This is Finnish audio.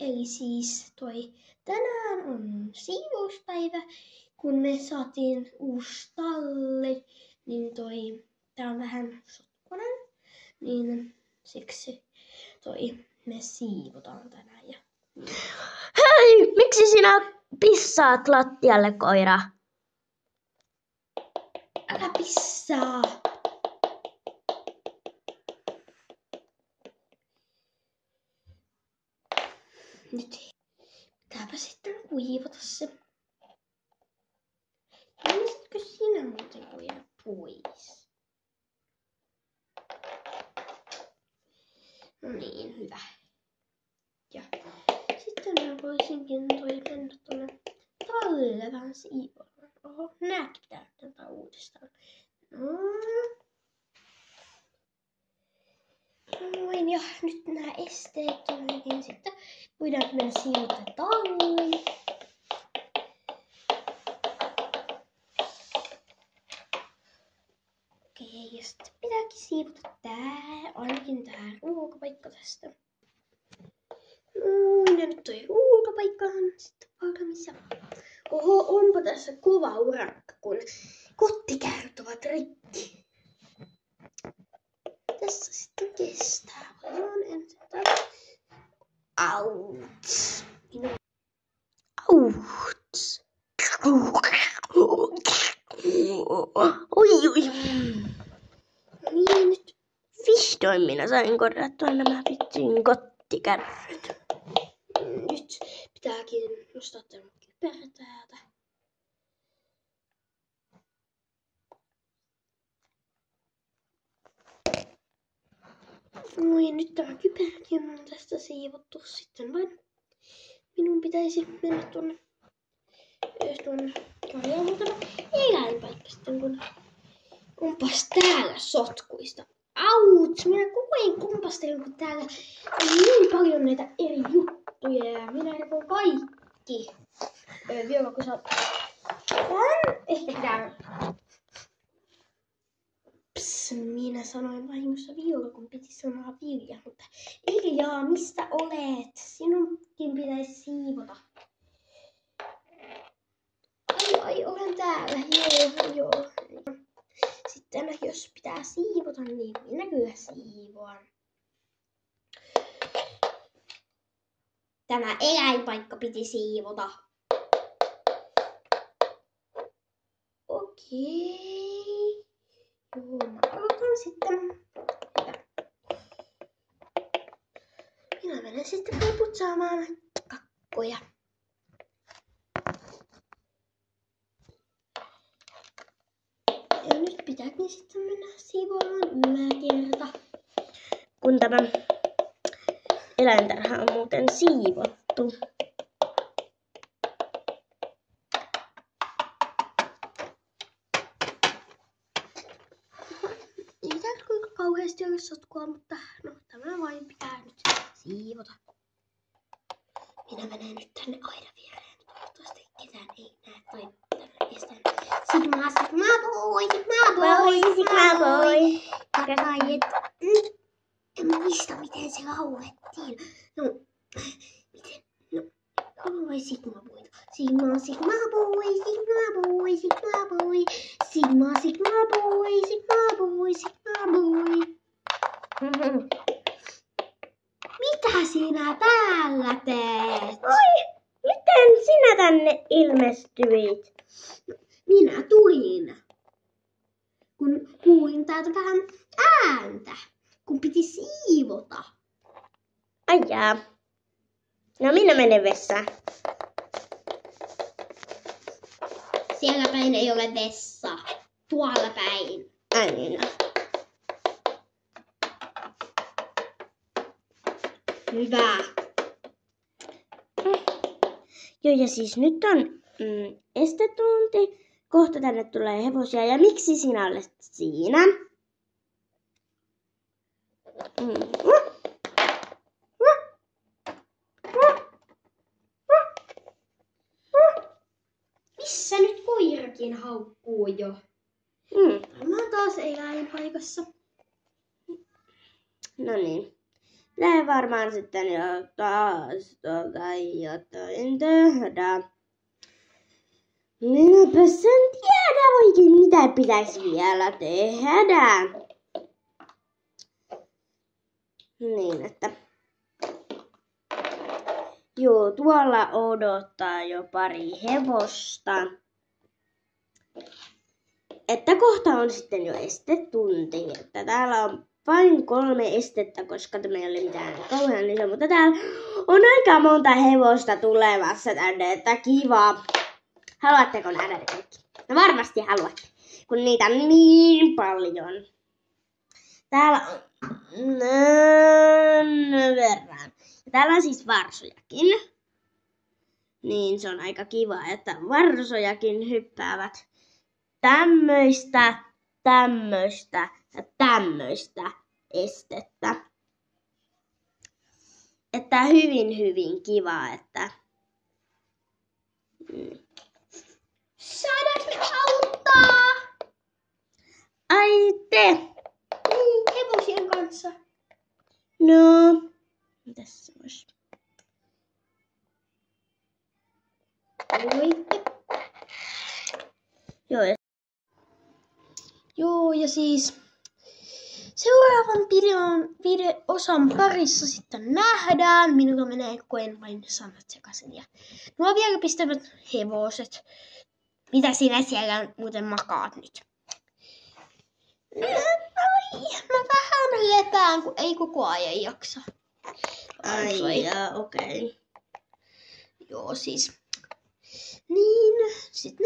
eli siis tänään on siivouspäivä, kun me saatiin uusi talli, niin tää on vähän sotkonen, niin siksi me siivotaan tänään. Hei, miksi sinä pissaat lattialle, koira? Älä pissaa! Nyt pitääpä sitten kuivata se. Haluaisitko sinä muuten koira pois? No niin, hyvä. Ja sitten mä voisinkin mennä tuonne tallille vähän siivoamaan. Oho, nääkin pitää ottaa uudestaan. Noin, ja nyt nämä esteet on niin sitten voidaan mennä siivota talliin. Okei, ja sitten pitääkin siivota ainakin tää ruokapaikka tästä. Noin, ja nyt ruokapaikka on sitten valmis. Oho, onpa tässä kova urakka, kun kottikärryt ovat rikki. Tässä sitten kestää. Otetaan ensin täällä. Auts. Auts. Oi. Niin, nyt Vihdoin minä sain korjattua nämä vitsin kottikärryt. Nyt pitääkin nostaa tämä kypärä täältä. Noin, nyt tämä kypäräkin on tästä siivottu. Sitten vain minun pitäisi mennä tuonne korjaamaan tämä eläinpaikka sitten, kun onpas täällä sotkuista. Auts! Minä koko ajan kompastelen, kun täällä on niin paljon näitä eri juttuja ja minä rikon kaikki. Vielä kun sä ehkä pitää... Minä sanoin vahingossa Vilja, kun piti sanoa Vilja, mutta Vilja, mistä olet? Sinunkin pitäisi siivota. Ai, olen täällä. Joo. Sitten jos pitää siivota, niin minä kyllä siivoan. Tämä eläinpaikka piti siivota. Okei. Joo, mä aloitan sitten. Hyvä. Minä menen sitten putsaamaan kakkoja. Ja nyt pitääkin sitten mennä siivoamaan yläkerta. Kun tämä eläintarha on muuten siivottu. Ei täällä kuinka kauheasti ole sotkua, mutta no tämä vain pitää nyt siivota. Minä menen nyt tänne aidan viereen. Toivottavasti ketään ei näe tai tänne estään. Sigma boy. En muista miten se laulettiin. No, miten? No, vai Sigma boy. Sigma boy. Mitä sinä täällä teet? Oi, miten sinä tänne ilmestyit? Minä tulin, kun kuulin täältä vähän ääntä, kun piti siivota. Ai jaa. No minä menen vessaan. Siellä päin ei ole vessa. Tuolla päin. Ai niin. Hyvä. Joo, ja siis nyt on estetunti. Kohta tänne tulee hevosia. Ja miksi sinä olet siinä? Missä nyt koirakin haukkuu jo? Mä oon taas eläinpaikassa. No niin. Lähden varmaan sitten jo taas jotain tehdä. Minäpä sen tiedä oikein, mitä pitäisi vielä tehdä. Niin, että... Joo, tuolla odottaa jo pari hevosta. Että kohta on sitten jo estetunti. Että täällä on vain 3 estettä, koska tämä ei ole mitään kauhean iso. Mutta täällä on aika monta hevosta tulevassa tänne, että kiva. Haluatteko nähdä ne kaikki? No varmasti haluatte, kun niitä on niin paljon. Täällä on verran. Ja täällä on siis varsojakin. Niin se on aika kiva, että varsojakin hyppäävät tämmöistä ja tämmöistä estettä. Että hyvin kiva, että... Saadaanko me auttaa? Ai te! Hevosien kanssa. No, mitäs se olisi? Voitte. Joo, ja siis seuraavan osan parissa sitten nähdään. Minulla menee koen vain sanat sekaisin. Ja nuo vielä pistävät hevoset. Mitä sinä siellä muuten makaat nyt? Mä vähän lepään, kun ei koko ajan jaksa. Okei. Joo, siis. Niin, sitten